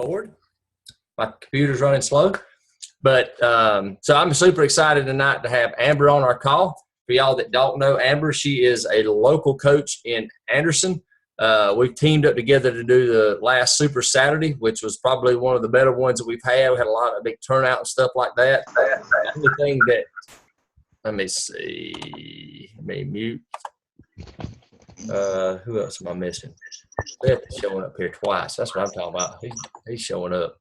board. My computer's running slow. But so I'm super excited tonight to have Amber on our call. For y'all that don't know Amber, she is a local coach in Anderson. We've teamed up together to do the last Super Saturday, which was probably one of the better ones that we've had. We had a lot of big turnout and stuff like that. The only thing that, let me see, let me mute. Who else am I missing? Seth is showing up here twice. That's what I'm talking about. He's showing up.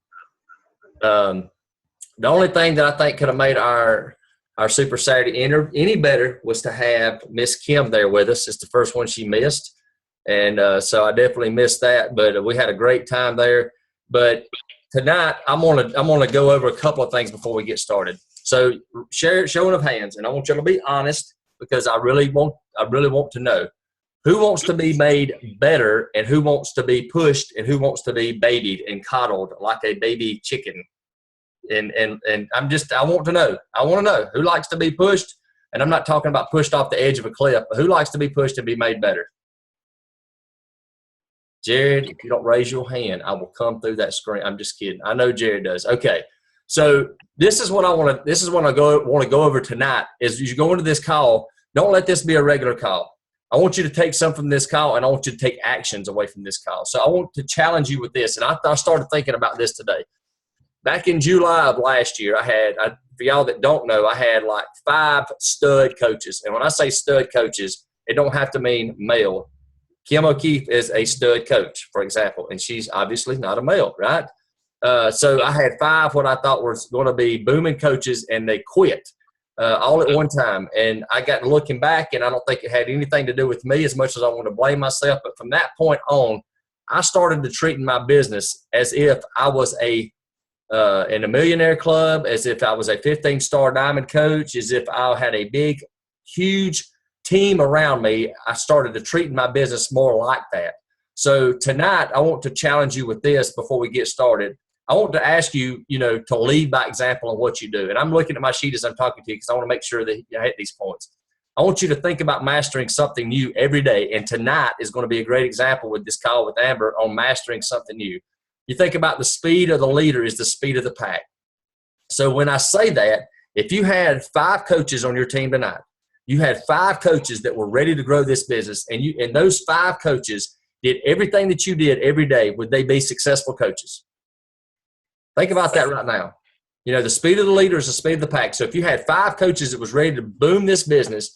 The only thing that I think could have made our Super Saturday any better was to have Miss Kim there with us. It's the first one she missed. And so I definitely missed that. But we had a great time there. But tonight I'm gonna go over a couple of things before we get started. So showing of hands, and I want you to be honest because I really want to know who wants to be made better and who wants to be pushed and who wants to be babied and coddled like a baby chicken. And I want to know who likes to be pushed. And I'm not talking about pushed off the edge of a cliff, but who likes to be pushed and be made better? Jared, if you don't raise your hand, I will come through that screen. I'm just kidding. I know Jared does. Okay. So this is what I want to go over tonight is you go into this call, don't let this be a regular call. I want you to take some from this call and I want you to take actions away from this call. So I want to challenge you with this. And I started thinking about this today. Back in July of last year, for y'all that don't know, I had like 5 stud coaches. And when I say stud coaches, it don't have to mean male. Kim O'Keefe is a stud coach, for example, and she's obviously not a male, right? So I had 5 what I thought was going to be booming coaches, and they quit all at one time. And I got looking back, and I don't think it had anything to do with me as much as I want to blame myself. But from that point on, I started to treating my business as if I was in a millionaire club, as if I was a 15-star diamond coach, as if I had a big, huge team around me. I started to treat my business more like that. So tonight, I want to challenge you with this before we get started. I want to ask you, to lead by example on what you do. And I'm looking at my sheet as I'm talking to you because I want to make sure that you hit these points. I want you to think about mastering something new every day. And tonight is going to be a great example with this call with Amber on mastering something new. You think about the speed of the leader is the speed of the pack. So when I say that, if you had 5 coaches on your team tonight, you had 5 coaches that were ready to grow this business, and those 5 coaches did everything that you did every day, would they be successful coaches? Think about that right now. The speed of the leader is the speed of the pack. So if you had 5 coaches that was ready to boom this business,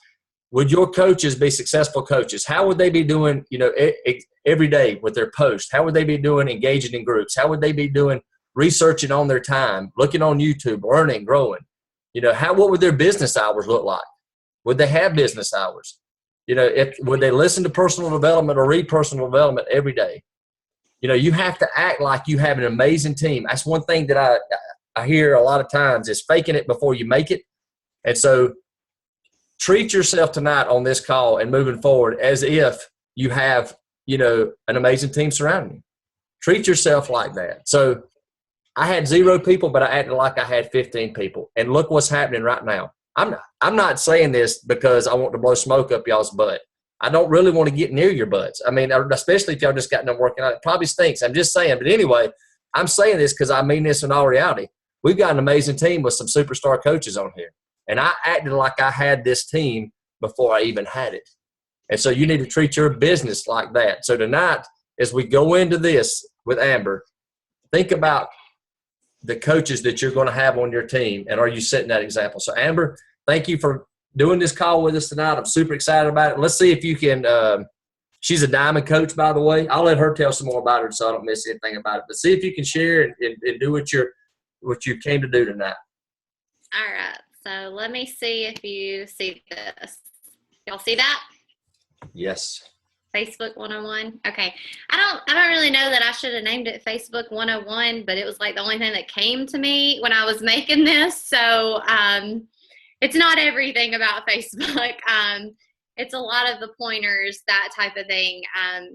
would your coaches be successful coaches? How would they be doing, every day with their posts? How would they be doing engaging in groups? How would they be doing researching on their time, looking on YouTube, learning, growing? What would their business hours look like? Would they have business hours? Would they listen to personal development or read personal development every day? You have to act like you have an amazing team. That's one thing that I hear a lot of times is faking it before you make it. And so treat yourself tonight on this call and moving forward as if you have, an amazing team surrounding you. Treat yourself like that. So I had 0 people, but I acted like I had 15 people. And look what's happening right now. I'm not saying this because I want to blow smoke up y'all's butt. I don't really want to get near your butts. I mean, especially if y'all just got done working out. It probably stinks. I'm just saying. But anyway, I'm saying this because I mean this in all reality. We've got an amazing team with some superstar coaches on here. And I acted like I had this team before I even had it. And so you need to treat your business like that. So tonight, as we go into this with Amber, think about the coaches that you're going to have on your team, and are you setting that example? So Amber, thank you for doing this call with us tonight. I'm super excited about it. Let's see if you can she's a diamond coach, by the way. I'll let her tell some more about her so I don't miss anything about it. But see if you can share and do what you came to do tonight. All right. So let me see if you see this. Y'all see that? Yes. Facebook 101. Okay. I don't really know that I should have named it Facebook 101, but it was like the only thing that came to me when I was making this. So it's not everything about Facebook. It's a lot of the pointers, that type of thing,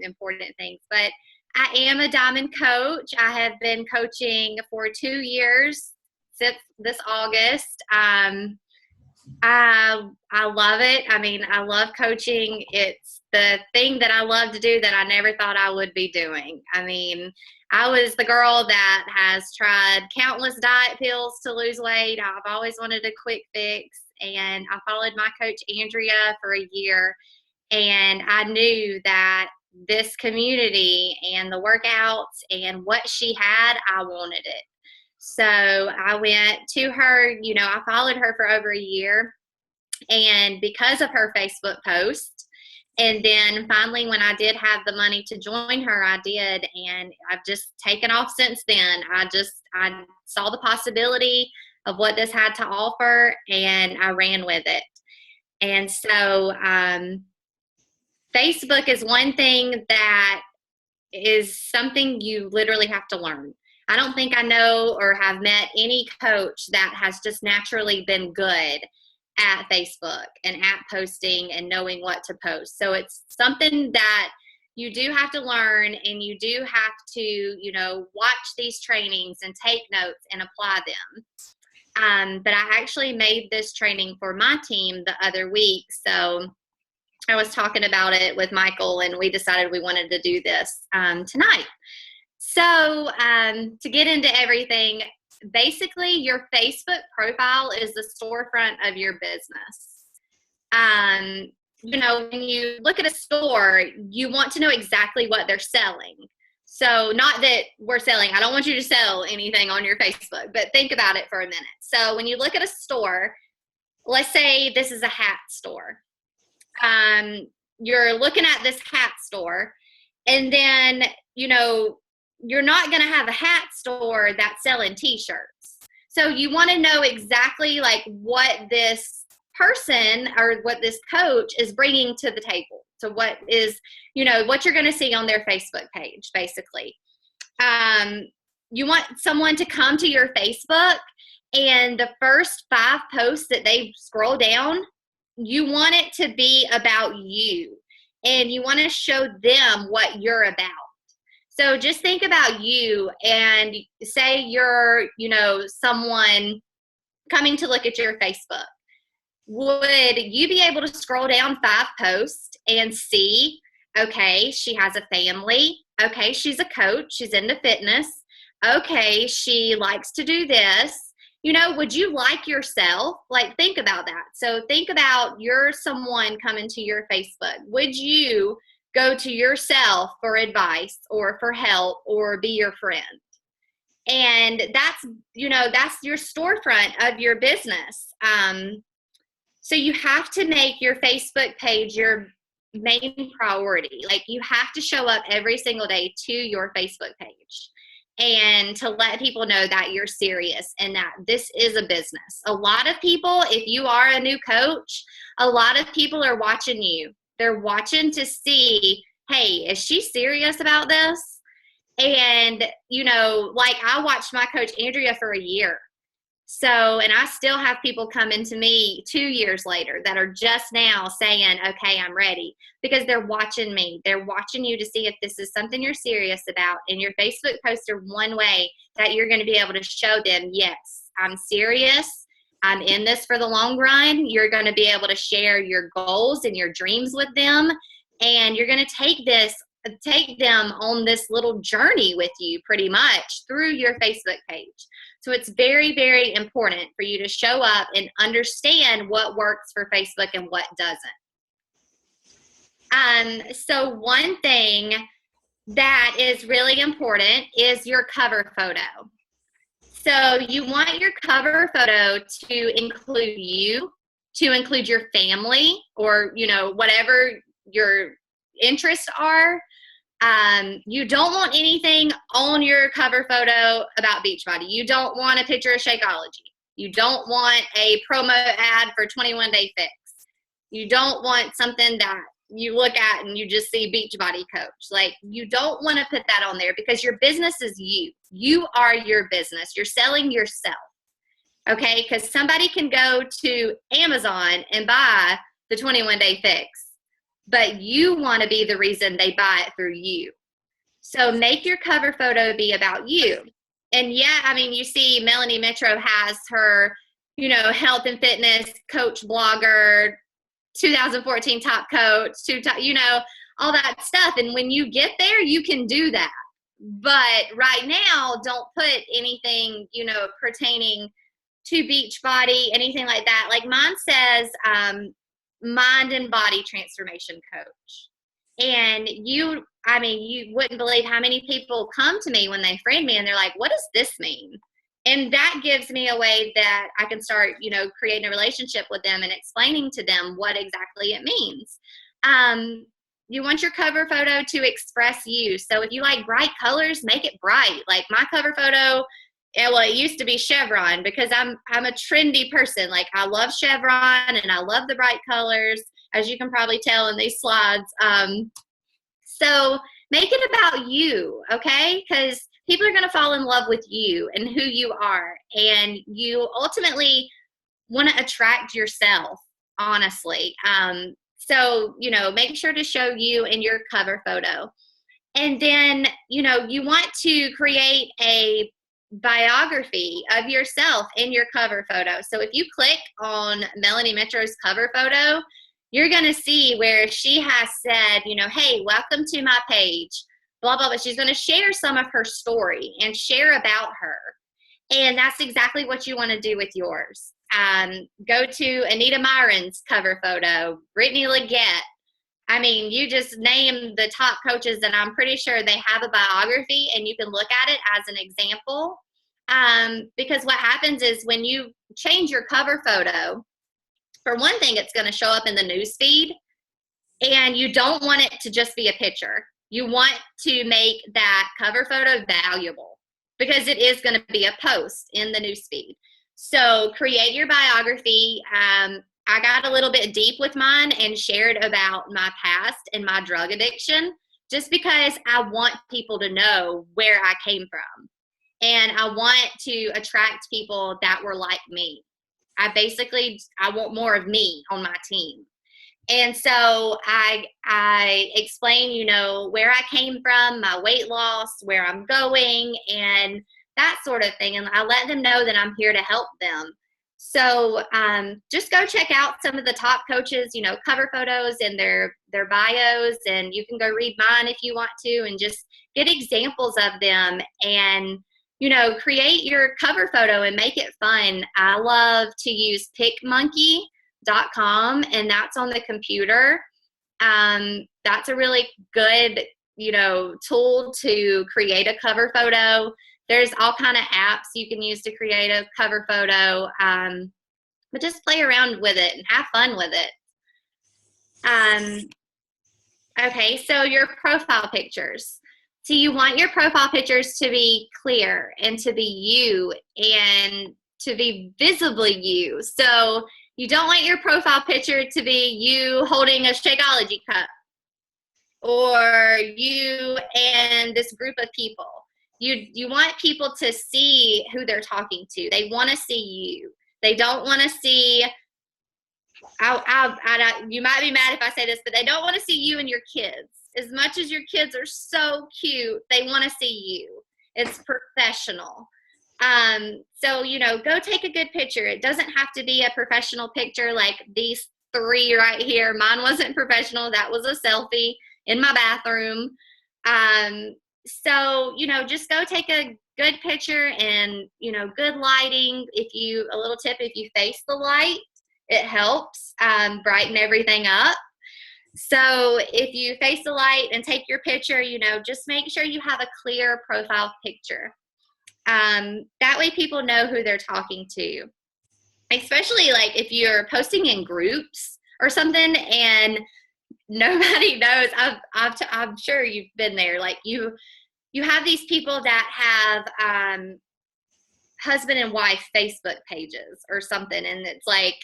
important things. But I am a diamond coach. I have been coaching for 2 years since this August. I love it. I mean, I love coaching. It's the thing that I love to do that I never thought I would be doing. I mean, I was the girl that has tried countless diet pills to lose weight. I've always wanted a quick fix, and I followed my coach Andrea for a year, and I knew that this community and the workouts and what she had, I wanted it. So I went to her, I followed her for over a year, and because of her Facebook post, and then finally when I did have the money to join her, I did, and I've just taken off since then. I saw the possibility of what this had to offer, and I ran with it. And so Facebook is one thing that is something you literally have to learn. I don't think I know or have met any coach that has just naturally been good at Facebook and at posting and knowing what to post. So it's something that you do have to learn, and you do have to, watch these trainings and take notes and apply them. But I actually made this training for my team the other week. So I was talking about it with Michael, and we decided we wanted to do this tonight. So to get into everything, basically your Facebook profile is the storefront of your business. When you look at a store, you want to know exactly what they're selling. So not that we're selling, I don't want you to sell anything on your Facebook, but think about it for a minute. So when you look at a store, let's say this is a hat store. You're looking at this hat store, and then, you're not going to have a hat store that's selling t-shirts. So you want to know exactly like what this person or what this coach is bringing to the table. So what is, what you're going to see on their Facebook page, basically. You want someone to come to your Facebook, and the first 5 posts that they scroll down, you want it to be about you, and you want to show them what you're about. So just think about you, and say you're, someone coming to look at your Facebook. Would you be able to scroll down 5 posts and see, okay, she has a family. Okay, she's a coach. She's into fitness. Okay, she likes to do this. Would you like yourself? Like, think about that. So think about you're someone coming to your Facebook. Would you go to yourself for advice or for help or be your friend? And that's your storefront of your business. So you have to make your Facebook page your main priority. Like, you have to show up every single day to your Facebook page, and to let people know that you're serious and that this is a business. A lot of people, if you are a new coach, a lot of people are watching you. They're watching to see, hey, is she serious about this? And, like, I watched my coach Andrea for a year. So, and I still have people coming to me 2 years later that are just now saying, okay, I'm ready, because they're watching me. They're watching you to see if this is something you're serious about. And your Facebook posts are one way that you're going to be able to show them, yes, I'm serious. I'm in this for the long run. You're going to be able to share your goals and your dreams with them. And you're going to take them on this little journey with you pretty much through your Facebook page. So it's very, very important for you to show up and understand what works for Facebook and what doesn't. So one thing that is really important is your cover photo. So you want your cover photo to include you, to include your family, or, whatever your interests are. You don't want anything on your cover photo about Beachbody. You don't want a picture of Shakeology. You don't want a promo ad for 21 Day Fix. You don't want something that you look at and you just see Beachbody Coach. Like, you don't want to put that on there, because your business is you. You are your business. You're selling yourself. Okay? Because somebody can go to Amazon and buy the 21 Day Fix, but you want to be the reason they buy it through you. So make your cover photo be about you. And yeah, I mean, you see Melanie Metro has her health and fitness coach, blogger, 2014 top coach, all that stuff. And when you get there, you can do that. But right now, don't put anything, pertaining to Beachbody, anything like that. Like mine says, mind and body transformation coach. And you wouldn't believe how many people come to me when they friend me and they're like, what does this mean? And that gives me a way that I can start, creating a relationship with them and explaining to them what exactly it means. You want your cover photo to express you. So if you like bright colors, make it bright. Like my cover photo, it used to be chevron because I'm a trendy person. Like I love chevron and I love the bright colors, as you can probably tell in these slides. So make it about you, okay? Because people are going to fall in love with you and who you are. And you ultimately want to attract yourself, honestly. So, make sure to show you in your cover photo. And then, you want to create a biography of yourself in your cover photo. So if you click on Melanie Metro's cover photo, you're going to see where she has said, hey, welcome to my page, blah, blah, blah. She's going to share some of her story and share about her. And that's exactly what you want to do with yours. Go to Anita Myron's cover photo, Brittany Leggett. I mean, you just name the top coaches and I'm pretty sure they have a biography and you can look at it as an example. Because what happens is when you change your cover photo, for one thing, it's going to show up in the news feed and you don't want it to just be a picture. You want to make that cover photo valuable because it is going to be a post in the news feed. So create your biography. I got a little bit deep with mine and shared about my past and my drug addiction just because I want people to know where I came from. And I want to attract people that were like me. I want more of me on my team. And so I explain, where I came from, my weight loss, where I'm going, and that sort of thing. And I let them know that I'm here to help them. So just go check out some of the top coaches, cover photos and their bios, and you can go read mine if you want to and just get examples of them and, create your cover photo and make it fun. I love to use PicMonkey.com, and that's on the computer. That's a really good, tool to create a cover photo. There's all kind of apps you can use to create a cover photo, but just play around with it and have fun with it. Okay, so your profile pictures. So you want your profile pictures to be clear and to be you and to be visibly you. So you don't want your profile picture to be you holding a Shakeology cup or you and this group of people. You want people to see who they're talking to. They want to see you. They don't want to see, you might be mad if I say this, but they don't want to see you and your kids. As much as your kids are so cute, they want to see you. It's professional. So, go take a good picture. It doesn't have to be a professional picture like these three right here. Mine wasn't professional. That was a selfie in my bathroom. So, just go take a good picture and, good lighting. A little tip, if you face the light, it helps brighten everything up. So if you face the light and take your picture, just make sure you have a clear profile picture. That way people know who they're talking to, especially like if you're posting in groups or something and nobody knows. I'm sure you've been there. Like you have these people that have husband and wife Facebook pages or something, and it's like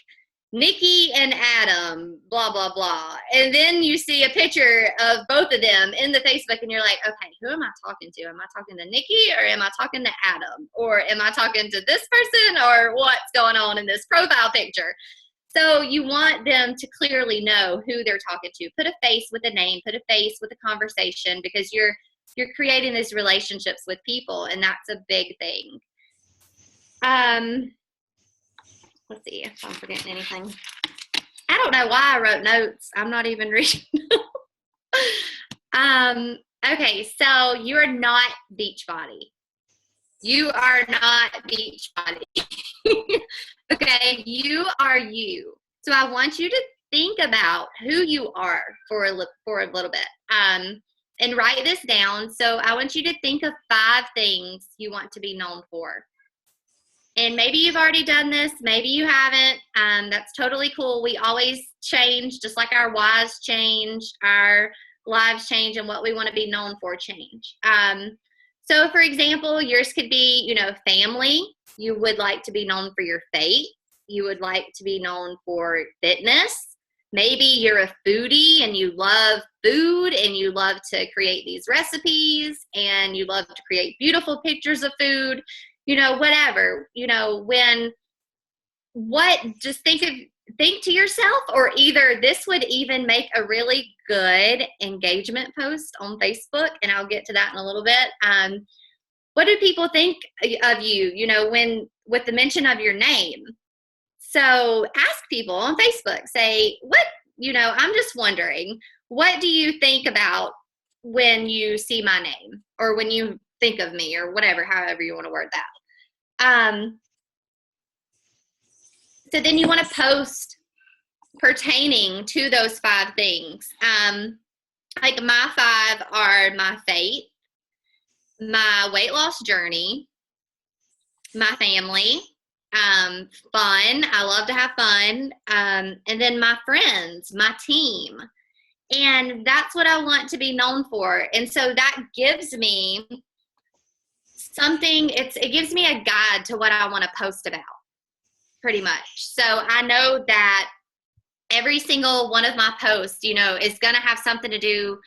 Nikki and Adam, blah, blah, blah. And then you see a picture of both of them in the Facebook and you're like, okay, who am I talking to? Am I talking to Nikki or am I talking to Adam? Or am I talking to this person or what's going on in this profile picture? So you want them to clearly know who they're talking to. Put a face with a name, put a face with a conversation, because you're creating these relationships with people, and that's a big thing. Let's see if I'm forgetting anything. I don't know why I wrote notes. I'm not even reading. Okay, so you are not Beachbody. You are not Beachbody. Okay, you are you. So I want you to think about who you are for a little bit. And write this down. So I want you to think of 5 things you want to be known for. And maybe you've already done this, maybe you haven't. That's totally cool. We always change, just like our whys change, our lives change, and what we want to be known for change. So for example, yours could be, you know, family. You would like to be known for your faith. You would like to be known for fitness. Maybe you're a foodie and you love food and you love to create these recipes and you love to create beautiful pictures of food, you know, whatever, you know, just think to yourself, or either this would even make a really good engagement post on Facebook, and I'll get to that in a little bit. What do people think of you, you know, with the mention of your name? So ask people on Facebook, say, you know, I'm just wondering, what do you think about when you see my name or when you think of me, or whatever, however you want to word that. So then you want to post pertaining to those 5 things. Like my 5 are my faith, my weight loss journey, my family, fun. I love to have fun. And then my friends, my team. And that's what I want to be known for. And so that gives me something, it gives me a guide to what I want to post about, pretty much. So I know that every single one of my posts, you know, is going to have something to do.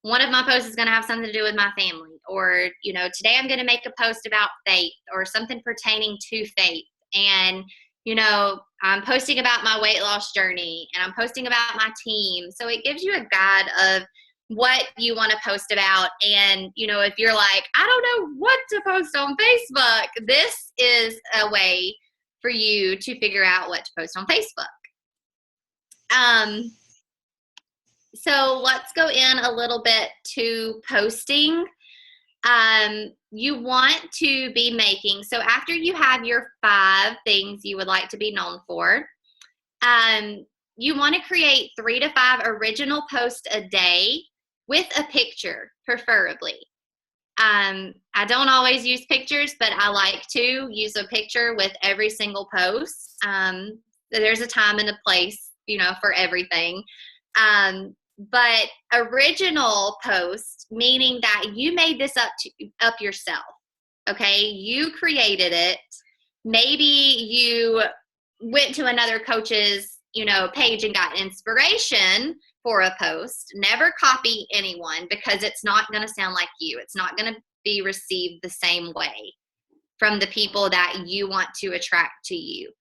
One of my posts is going to have something to do with my family, or, you know, today I'm going to make a post about faith or something pertaining to faith. And, you know, I'm posting about my weight loss journey, and I'm posting about my team. So it gives you a guide of what you want to post about. And, you know, if you're like, I don't know what to post on Facebook, this is a way for you to figure out what to post on Facebook. So let's go in a little bit to posting. You want to be making, so after you have your 5 things you would like to be known for, you want to create 3 to 5 original posts a day with a picture, preferably. I don't always use pictures, but I like to use a picture with every single post. There's a time and a place, you know, for everything. But original post, meaning that you made this up yourself. Okay, you created it. Maybe you went to another coach's, you know, page and got inspiration for a post. Never copy anyone, because it's not going to sound like you. It's not going to be received the same way from the people that you want to attract to you.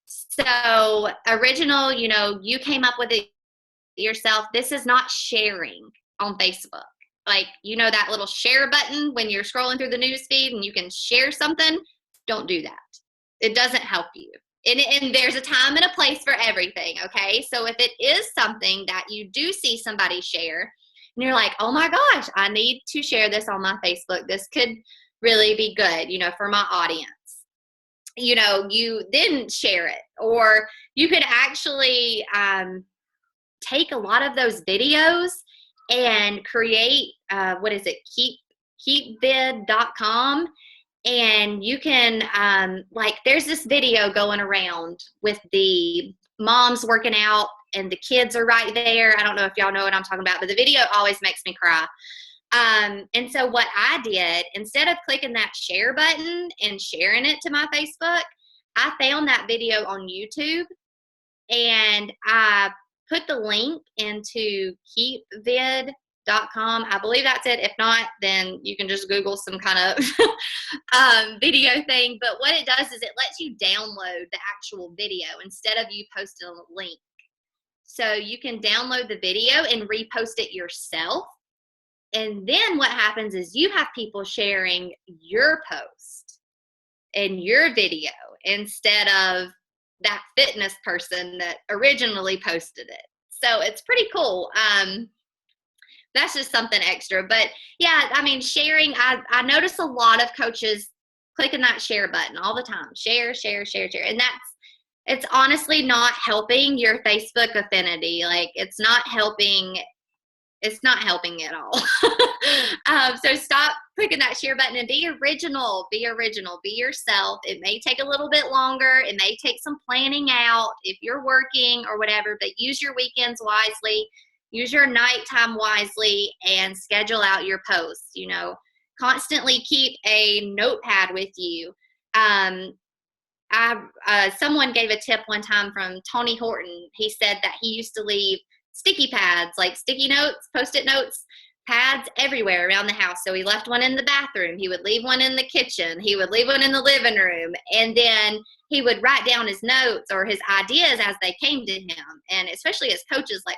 So original, you know, you came up with it yourself. This is not sharing on Facebook. Like, you know, that little share button when you're scrolling through the news feed and you can share something. Don't do that. It doesn't help you. And there's a time and a place for everything, okay? So if it is something that you do see somebody share and you're like, oh my gosh, I need to share this on my Facebook. This could really be good, you know, for my audience. You know, you then share it. Or you could actually take a lot of those videos and create, keepvid.com. And you can, like, there's this video going around with the moms working out and the kids are right there. I don't know if y'all know what I'm talking about, but the video always makes me cry. And so what I did, instead of clicking that share button and sharing it to my Facebook, I found that video on YouTube and I put the link into keepvid.com. I believe that's it. If not, then you can just Google some kind of video thing. But what it does is it lets you download the actual video instead of you posting a link. So you can download the video and repost it yourself. And then what happens is you have people sharing your post and your video instead of that fitness person that originally posted it. So it's pretty cool. That's just something extra. But yeah, I mean, sharing, I notice a lot of coaches clicking that share button all the time. Share, share, share, share. And it's honestly not helping your Facebook affinity. Like, it's not helping at all. So stop clicking that share button and be original, be yourself. It may take a little bit longer. It may take some planning out if you're working or whatever, but use your weekends wisely, use your nighttime wisely, and schedule out your posts. Constantly keep a notepad with you. Someone gave a tip one time from Tony Horton. He said that he used to leave sticky pads, like sticky notes, Post-it notes, pads everywhere around the house. So he left one in the bathroom. He would leave one in the kitchen. He would leave one in the living room. And then he would write down his notes or his ideas as they came to him. And especially as coaches, like,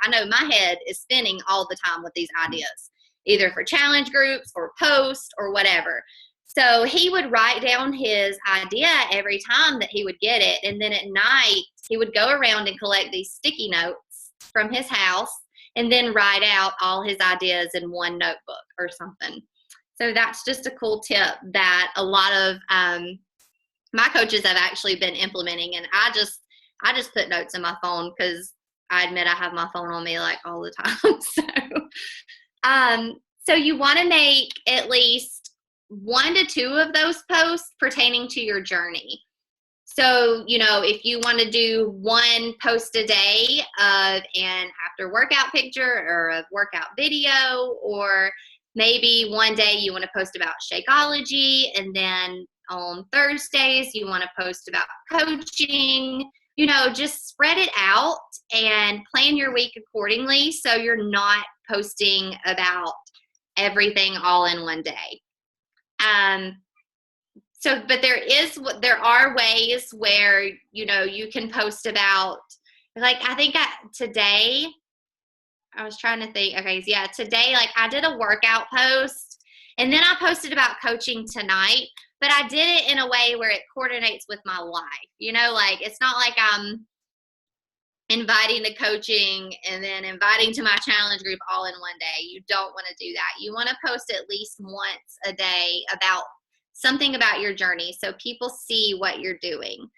I know my head is spinning all the time with these ideas, either for challenge groups or posts or whatever. So he would write down his idea every time that he would get it. And then at night, he would go around and collect these sticky notes from his house and then write out all his ideas in one notebook or something. So that's just a cool tip that a lot of my coaches have actually been implementing. And I just put notes in my phone because I admit I have my phone on me like all the time. So you want to make at least 1 to 2 of those posts pertaining to your journey. So, if you want to do 1 post a day of an after workout picture or a workout video, or maybe one day you want to post about Shakeology, and then on Thursdays you want to post about coaching, just spread it out and plan your week accordingly so you're not posting about everything all in one day. But there are ways where, you can post about, like, I think today, I was trying to think, okay, yeah, today, like, I did a workout post, and then I posted about coaching tonight, but I did it in a way where it coordinates with my life, like, it's not like I'm inviting to coaching and then inviting to my challenge group all in one day. You don't want to do that. You want to post at least once a day about something about your journey so people see what you're doing.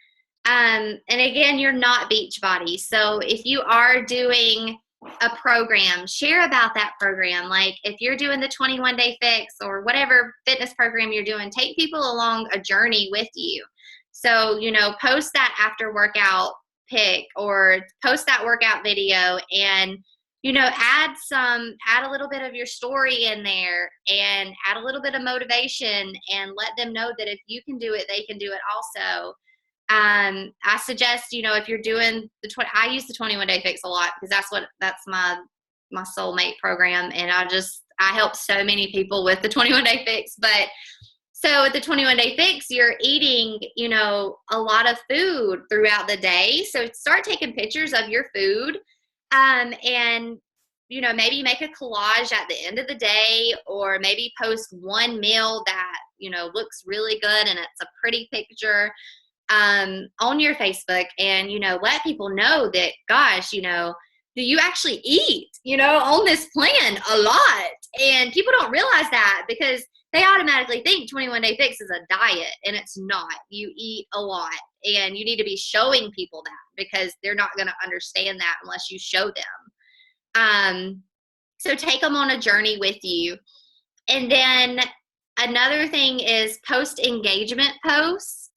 And again, you're not Beachbody. So if you are doing a program, share about that program. Like, if you're doing the 21-day fix or whatever fitness program you're doing, take people along a journey with you. So, post that after workout pic or post that workout video, and add a little bit of your story in there and add a little bit of motivation, and let them know that if you can do it, they can do it also. I suggest, if you're doing I use the 21-day fix a lot because that's my soulmate program, and I help so many people with the 21-day fix. But so with the 21-day fix, you're eating, a lot of food throughout the day. So start taking pictures of your food, and, maybe make a collage at the end of the day, or maybe post one meal that, looks really good and it's a pretty picture on your Facebook, and, let people know that, gosh, do you actually eat, on this plan a lot? And people don't realize that because they automatically think 21-day fix is a diet, and it's not. You eat a lot, and you need to be showing people that because they're not going to understand that unless you show them. So take them on a journey with you. And then another thing is post engagement posts.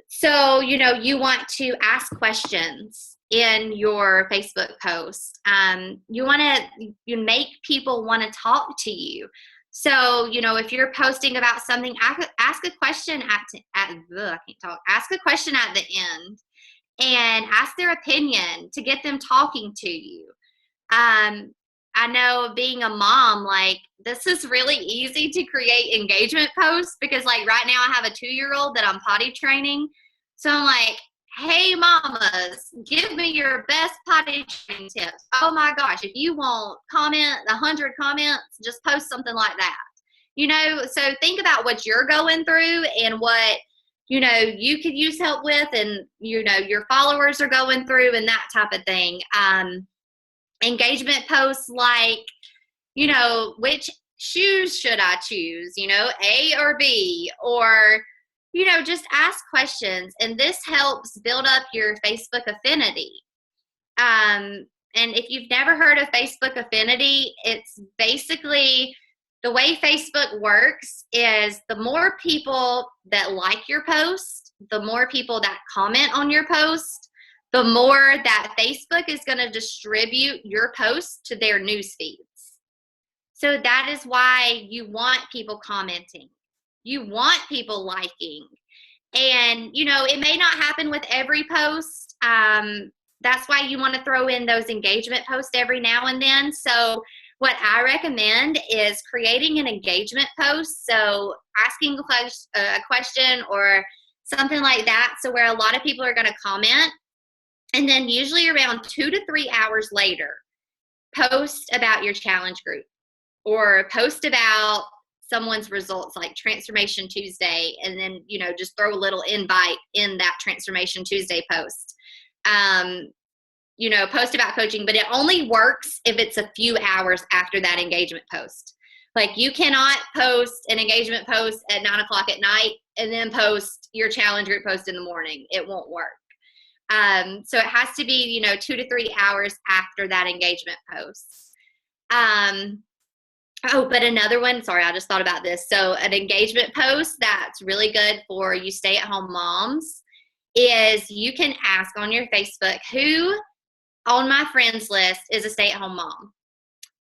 So, you want to ask questions in your Facebook post. You want to make people want to talk to you. So, if you're posting about something, ask a question ask a question at the end, and ask their opinion to get them talking to you. I know, being a mom, like, this is really easy to create engagement posts because, like, right now I have a 2-year-old that I'm potty training. So I'm like, hey, mamas, give me your best potty training tips. Oh my gosh, if you want 100 comments, just post something like that. So think about what you're going through and what you could use help with, and, your followers are going through, and that type of thing. Engagement posts like, which shoes should I choose, A or B, or, just ask questions. And this helps build up your Facebook affinity. And if you've never heard of Facebook affinity, it's basically the way Facebook works is the more people that like your post, the more people that comment on your post, the more that Facebook is going to distribute your post to their news feeds. So that is why you want people commenting. You want people liking. And, it may not happen with every post. That's why you want to throw in those engagement posts every now and then. So what I recommend is creating an engagement post. So asking a question or something like that. So where a lot of people are going to comment. And then usually around 2 to 3 hours later, post about your challenge group or post about someone's results like Transformation Tuesday. And then, just throw a little invite in that Transformation Tuesday post. Post about coaching, but it only works if it's a few hours after that engagement post. Like, you cannot post an engagement post at 9 o'clock at night and then post your challenge group post in the morning. It won't work. So it has to be, 2 to 3 hours after that engagement post. But another one, sorry, I just thought about this. So an engagement post that's really good for you stay-at-home moms is you can ask on your Facebook, who on my friends list is a stay-at-home mom?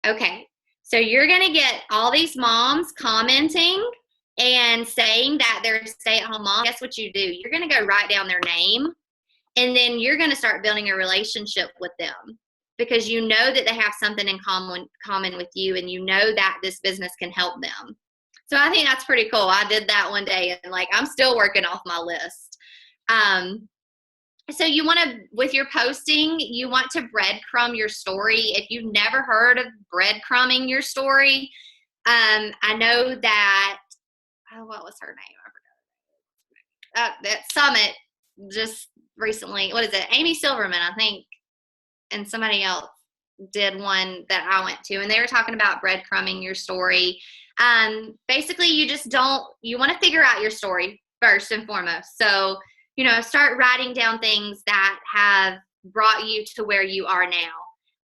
Okay, so you're going to get all these moms commenting and saying that they're a stay-at-home mom. Guess what you do? You're going to go write down their name, and then you're going to start building a relationship with them because you know that they have something in common with you, and you know that this business can help them. So I think that's pretty cool. I did that one day, and I'm still working off my list. So you want to, with your posting, you want to breadcrumb your story. If you've never heard of breadcrumbing your story, I know that, what was her name? I forgot. That summit just recently, what is it? Amy Silverman, I think, and somebody else did one that I went to, and they were talking about breadcrumbing your story. Basically, you want to figure out your story first and foremost. So, start writing down things that have brought you to where you are now,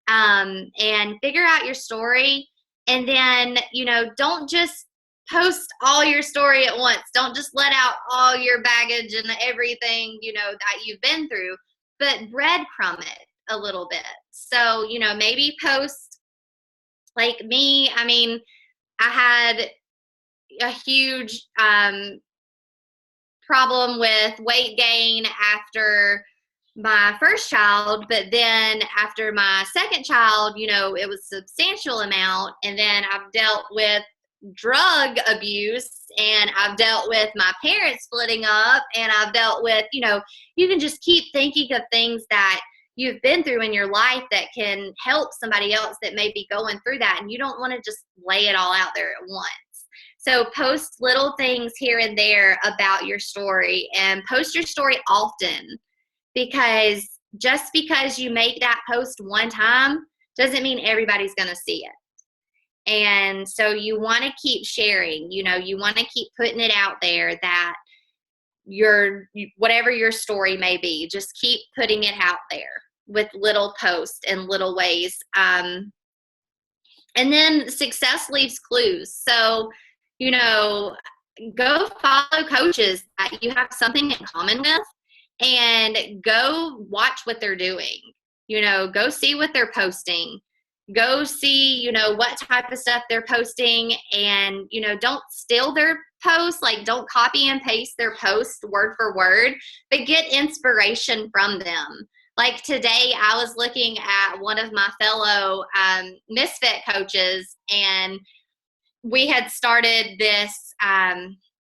and figure out your story. And then, don't just post all your story at once. Don't just let out all your baggage and everything, that you've been through, but breadcrumb it a little bit. So, maybe post like me. I had a huge, problem with weight gain after my first child, but then after my second child, it was a substantial amount. And then I've dealt with drug abuse, and I've dealt with my parents splitting up, and I've dealt with, you can just keep thinking of things that you've been through in your life that can help somebody else that may be going through that. And you don't want to just lay it all out there at once. So post little things here and there about your story, and post your story often, because just because you make that post one time doesn't mean everybody's going to see it. And so you want to keep sharing, you want to keep putting it out there that whatever your story may be, just keep putting it out there with little posts and little ways. And then success leaves clues. So, go follow coaches that you have something in common with, and go watch what they're doing. Go see what they're posting. Go see, what type of stuff they're posting, and, don't steal their posts. Don't copy and paste their posts word for word, but get inspiration from them. Like today, I was looking at one of my fellow Misfit coaches, and we had started this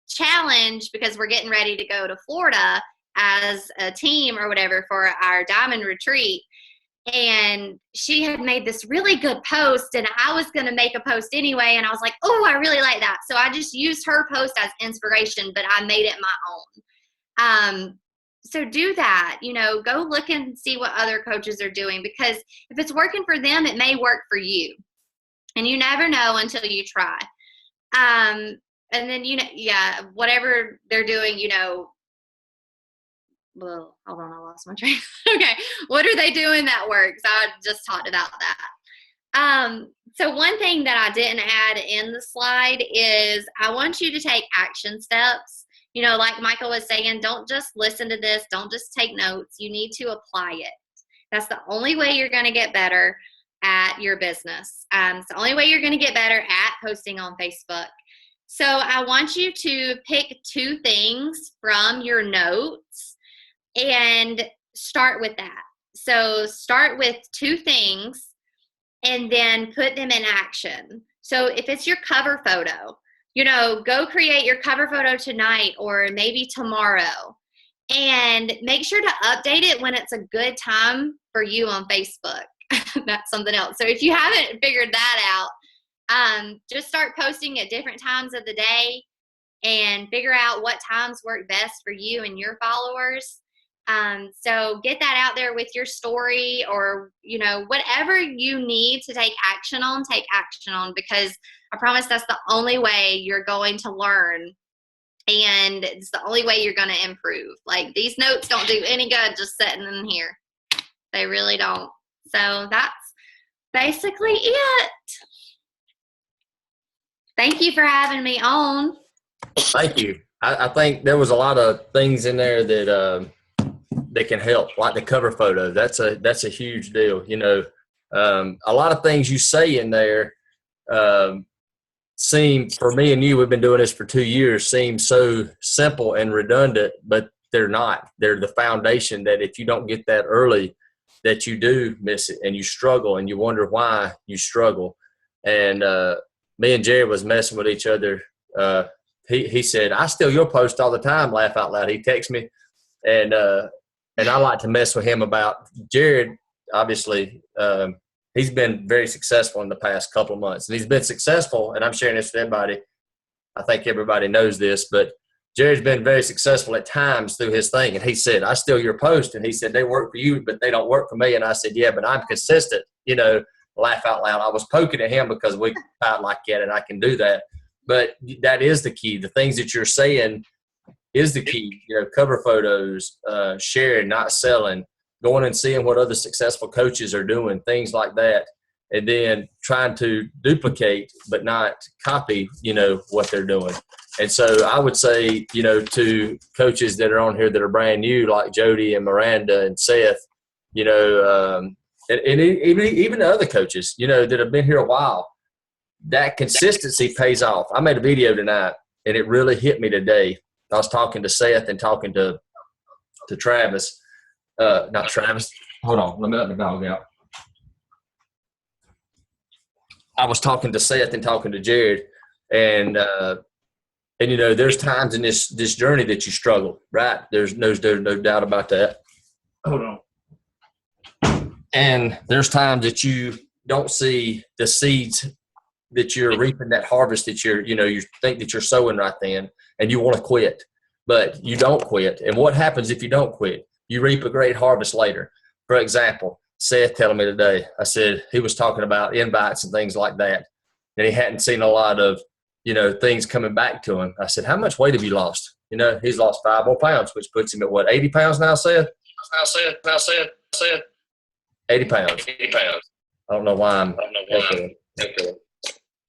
challenge because we're getting ready to go to Florida as a team or whatever for our diamond retreat. And she had made this really good post, and I was going to make a post anyway. And I was like, oh, I really like that. So I just used her post as inspiration, but I made it my own. So do that, go look and see what other coaches are doing, because if it's working for them, it may work for you, and you never know until you try. And then, whatever they're doing, well, hold on, I lost my train. Okay. What are they doing that works? I just talked about that. So one thing that I didn't add in the slide is I want you to take action steps. Like Michael was saying, don't just listen to this. Don't just take notes. You need to apply it. That's the only way you're going to get better at your business. It's the only way you're going to get better at posting on Facebook. So I want you to pick 2 things from your notes and start with that. So start with 2 things and then put them in action. So if it's your cover photo, go create your cover photo tonight or maybe tomorrow, and make sure to update it when it's a good time for you on Facebook. That's something else. So if you haven't figured that out, just start posting at different times of the day and figure out what times work best for you and your followers. So get that out there with your story, or, whatever you need to take action on, because I promise that's the only way you're going to learn. And it's the only way you're going to improve. Like, these notes don't do any good just sitting in here. They really don't. So that's basically it. Thank you for having me on. Thank you. I think there was a lot of things in there that that can help, like the cover photo. That's a huge deal. A lot of things you say in there seem, for me and you, we've been doing this for 2 years, seem so simple and redundant, but they're not. They're the foundation that if you don't get that early, that you do miss it and you struggle and you wonder why you struggle. And me and Jared was messing with each other. He said, "I steal your post all the time," laugh out loud. He texts me, and I like to mess with him about Jared. Obviously, he's been very successful in the past couple of months, and he's been successful, and I'm sharing this with everybody. I think everybody knows this, but Jared's been very successful at times through his thing. And he said, "I steal your post." And he said, "They work for you, but they don't work for me." And I said, "Yeah, but I'm consistent," laugh out loud. I was poking at him because we fight like that, and I can do that. But that is the key. The things that you're saying is the key. Cover photos, sharing, not selling, going and seeing what other successful coaches are doing, things like that. And then trying to duplicate but not copy, what they're doing. And so I would say, to coaches that are on here that are brand new, like Jody and Miranda and Seth, and even the other coaches, that have been here a while, that consistency pays off. I made a video tonight, and it really hit me today. I was talking to Seth and talking to Travis. Not Travis. Hold on. Let me let the dog out. I was talking to Seth and talking to Jared, and there's times in this journey that you struggle, right? There's no doubt about that. Hold on. And there's times that you don't see the seeds that you're reaping, that harvest that you think that you're sowing right then, and you want to quit, but you don't quit. And what happens if you don't quit? You reap a great harvest later. For example, Seth telling me today, I said he was talking about invites and things like that, and he hadn't seen a lot of, things coming back to him. I said, "How much weight have you lost?" He's lost 5 more pounds, which puts him at what, 80 pounds now, Seth? 80 pounds. 80 pounds. I don't know why I'm echoing.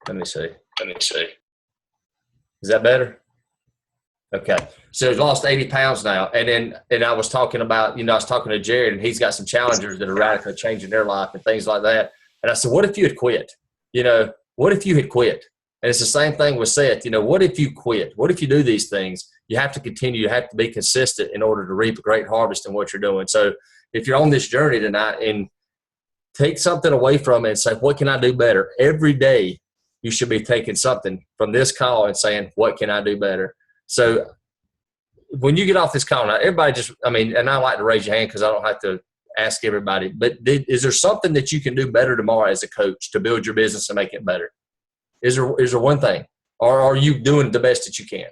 Let me see. Is that better? Okay. So he's lost 80 pounds now. And I was talking about, I was talking to Jared, and he's got some challengers that are radically changing their life and things like that. And I said, what if you had quit? What if you had quit? And it's the same thing with Seth. What if you quit? What if you do these things? You have to continue. You have to be consistent in order to reap a great harvest in what you're doing. So if you're on this journey tonight, and take something away from it and say, what can I do better? Every day you should be taking something from this call and saying, what can I do better? So when you get off this call, now everybody and I like to raise your hand because I don't have to ask everybody, but is there something that you can do better tomorrow as a coach to build your business and make it better? Is there one thing? Or are you doing the best that you can?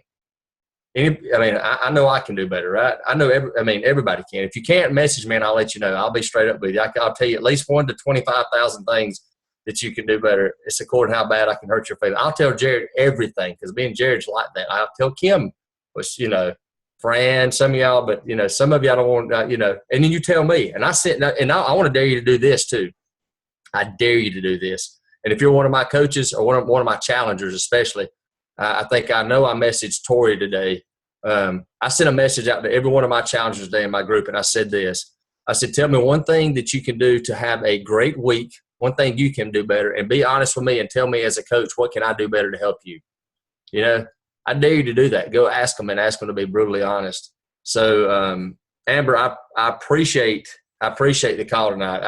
I know I can do better, right? I know everybody can. If you can't message me, and I'll let you know. I'll be straight up with you. I'll tell you at least 1 to 25,000 things that you can do better. It's according to how bad I can hurt your feelings. I'll tell Jared everything because me and Jared's like that. I'll tell Kim, which, Fran, some of y'all, but, some of y'all don't want, and then you tell me. And I sit and I want to dare you to do this too. I dare you to do this. And if you're one of my coaches or one of my challengers especially, I think I know I messaged Tori today. I sent a message out to every one of my challengers today in my group, and I said this. I said, tell me one thing that you can do to have a great week, one thing you can do better, and be honest with me and tell me as a coach, what can I do better to help you? I dare you to do that. Go ask them and ask them to be brutally honest. So, Amber, I appreciate the call tonight.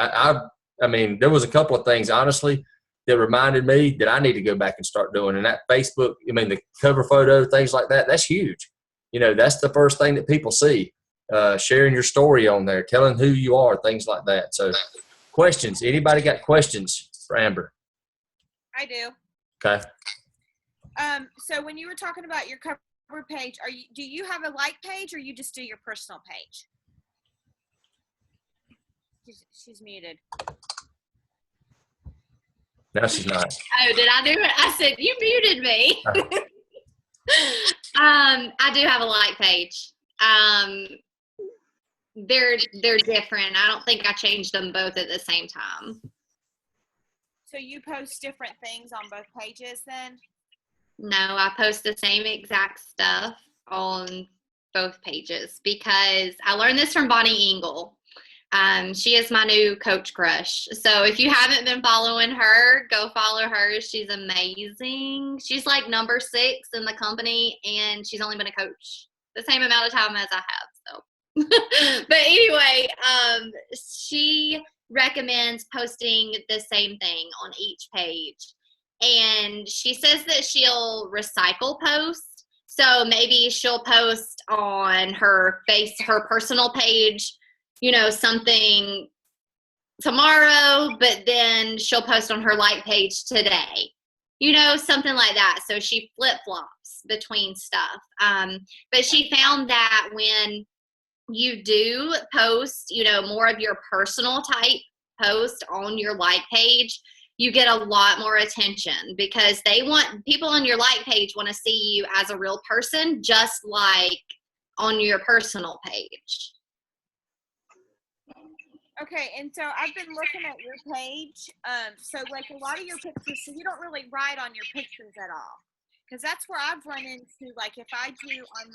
I mean, there was a couple of things, honestly, that reminded me that I need to go back and start doing. And that Facebook, the cover photo, things like that, that's huge. That's the first thing that people see. Sharing your story on there, telling who you are, things like that. So questions, anybody got questions for Amber? I do. Okay. So when you were talking about your cover page, do you have a like page or you just do your personal page? She's muted. No, she's not. Oh, did I do it? I said, you muted me. I do have a like page. They're different. I don't think I changed them both at the same time. So you post different things on both pages then? No, I post the same exact stuff on both pages because I learned this from Bonnie Engel. She is my new coach crush. So if you haven't been following her, go follow her. She's amazing. She's like number 6 in the company, and she's only been a coach the same amount of time as I have. So, but anyway, she recommends posting the same thing on each page. And she says that she'll recycle posts. So maybe she'll post on her personal page, something tomorrow, but then she'll post on her like page today, something like that. So she flip-flops between stuff. But she found that when you do post, more of your personal type post on your like page, you get a lot more attention because people on your like page want to see you as a real person, just like on your personal page. Okay, and so I've been looking at your page. So like a lot of your pictures, so you don't really write on your pictures at all. Because that's where I've run into, like if I do on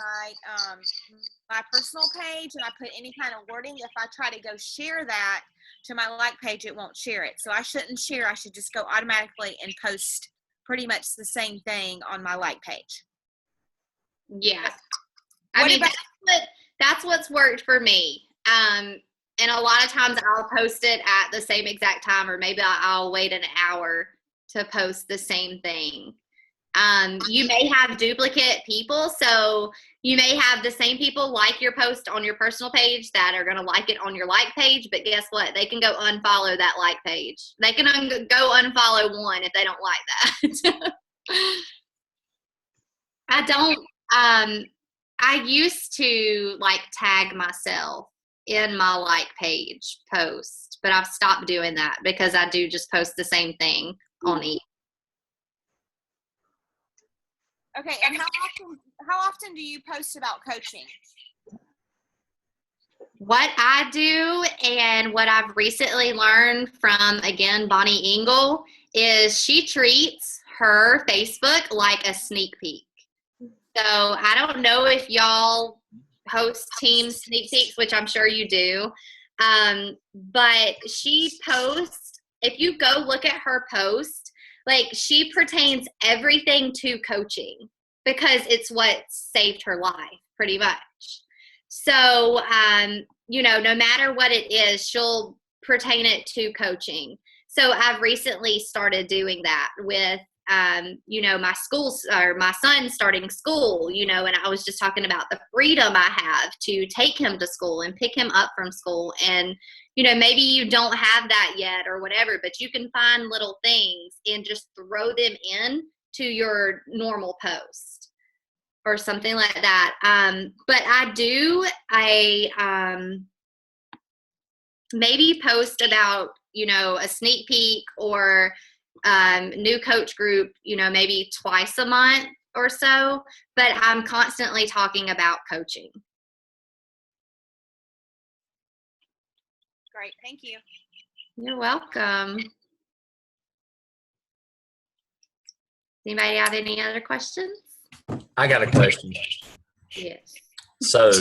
my personal page and I put any kind of wording, if I try to go share that to my like page, it won't share it. So I shouldn't share. I should just go automatically and post pretty much the same thing on my like page. Yeah. That's what's worked for me. And a lot of times I'll post it at the same exact time, or maybe I'll wait an hour to post the same thing. You may have duplicate people, so you may have the same people like your post on your personal page that are going to like it on your like page, but guess what? They can go unfollow that like page. They can go unfollow one if they don't like that. I used to like tag myself in my like page post, but I've stopped doing that because I do just post the same thing on each. Okay, and how often do you post about coaching? What I do and what I've recently learned from, again, Bonnie Engel, is she treats her Facebook like a sneak peek. So I don't know if y'all host team sneak peeks, which I'm sure you do, but she posts, if you go look at her post, like she pertains everything to coaching because it's what saved her life pretty much. So, no matter what it is, she'll pertain it to coaching. So I've recently started doing that with, my schools or my son starting school, and I was just talking about the freedom I have to take him to school and pick him up from school. And, maybe you don't have that yet or whatever, but you can find little things and just throw them in to your normal post. or something like that. But I maybe post about, a sneak peek or new coach group, maybe twice a month or so, but I'm constantly talking about coaching. Great. Thank you. You're welcome. Anybody have any other questions? I got a question. Yes. So,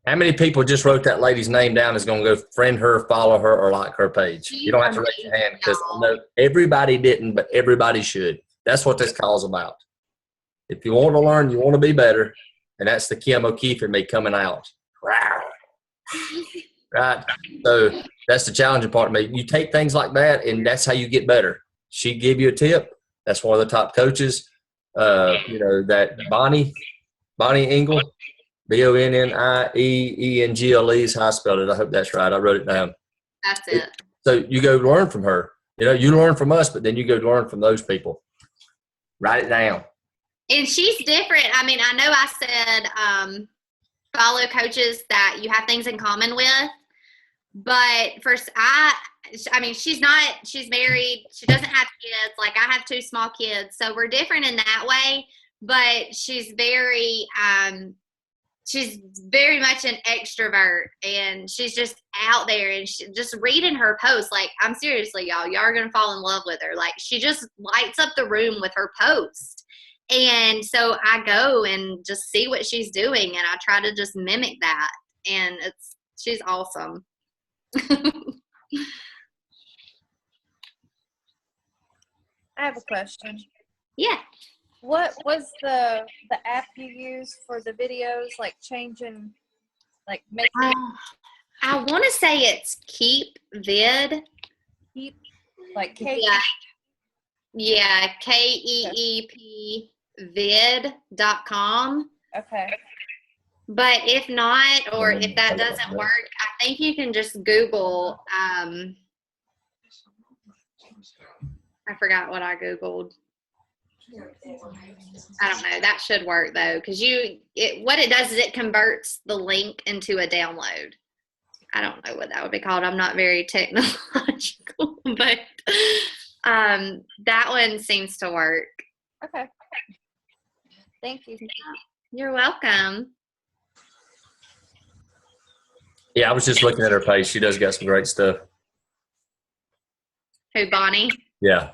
how many people just wrote that lady's name down is going to go friend her, follow her, or like her page? You don't have to raise your hand because I know everybody didn't, but everybody should. That's what this call's about. If you want to learn, you want to be better, and that's the Kim O'Keefe in me coming out. Right? So that's the challenging part of me. You take things like that, and that's how you get better. She give you a tip. That's one of the top coaches. That Bonnie Engel. Bonnieengles, how I spelled it. I hope that's right. I wrote it down. That's it. So you go learn from her. You learn from us, but then you go learn from those people. Write it down. And she's different. I mean, I know I said follow coaches that you have things in common with. But first, she's married. She doesn't have kids. Like, I have 2 small kids. So we're different in that way. But she's very much an extrovert, and she's just out there, and just reading her posts. Like, I'm seriously, y'all are going to fall in love with her. Like, she just lights up the room with her post. And so I go and just see what she's doing, and I try to just mimic that. And she's awesome. I have a question. Yeah. What was the app you used for the videos, like changing, like making I want to say it's Keep Vid. keep, like K? Yeah, KEEP vid.com. Okay. But if not, or if that doesn't work, I think you can just Google, I forgot what I Googled. I don't know. That should work though, because what it does is it converts the link into a download. I don't know what that would be called. I'm not very technological, but that one seems to work. Okay. Thank you. You're welcome. Yeah, I was just looking at her page. She does got some great stuff. Who, Bonnie? Yeah.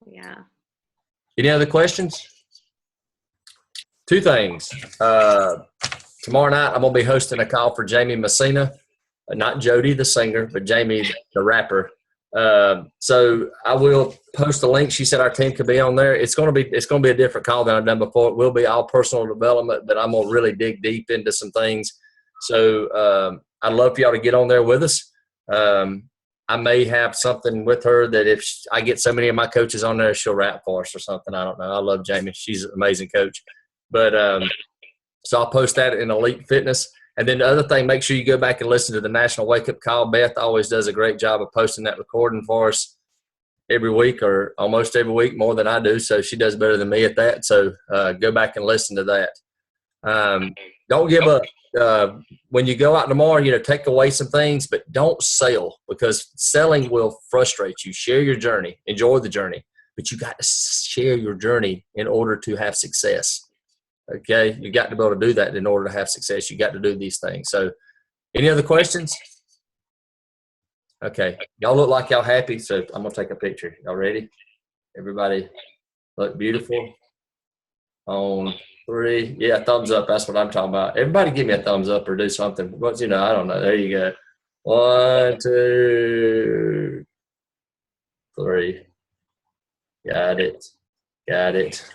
Yeah. Any other questions? 2 things. Tomorrow night, I'm going to be hosting a call for Jamie Messina. Not Jody, the singer, but Jamie, the rapper. So I will post a link. She said our team could be on there. It's going to be a different call than I've done before. It will be all personal development, but I'm going to really dig deep into some things. So I'd love for y'all to get on there with us. I may have something with her that if I get so many of my coaches on there, she'll rap for us or something. I don't know. I love Jamie. She's an amazing coach. But so I'll post that in Elite Fitness. And then the other thing, make sure you go back and listen to the National Wake Up Call. Beth always does a great job of posting that recording for us every week, or almost every week, more than I do. So she does better than me at that. So go back and listen to that. Don't give up. When you go out tomorrow, take away some things, but don't sell, because selling will frustrate you. Share your journey, enjoy the journey, but you got to share your journey in order to have success. Okay. You got to be able to do that in order to have success. You got to do these things. So any other questions? Okay. Y'all look like y'all happy. So I'm going to take a picture. Y'all ready? Everybody look beautiful. On 3. Yeah, thumbs up. That's what I'm talking about. Everybody give me a thumbs up or do something. What's, I don't know. There you go. 1, 2, 3. Got it.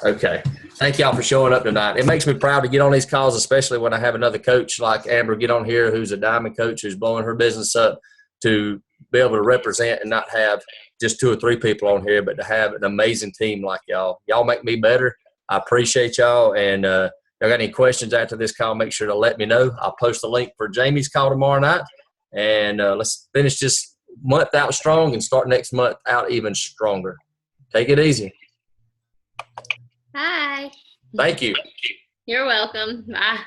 Okay. Thank y'all for showing up tonight. It makes me proud to get on these calls, especially when I have another coach like Amber get on here who's a diamond coach who's blowing her business up, to be able to represent and not have just 2 or 3 people on here, but to have an amazing team like y'all. Y'all make me better. I appreciate y'all. And y'all got any questions after this call, make sure to let me know. I'll post a link for Jamie's call tomorrow night. And let's finish this month out strong and start next month out even stronger. Take it easy. Hi. Thank you. You're welcome. Bye.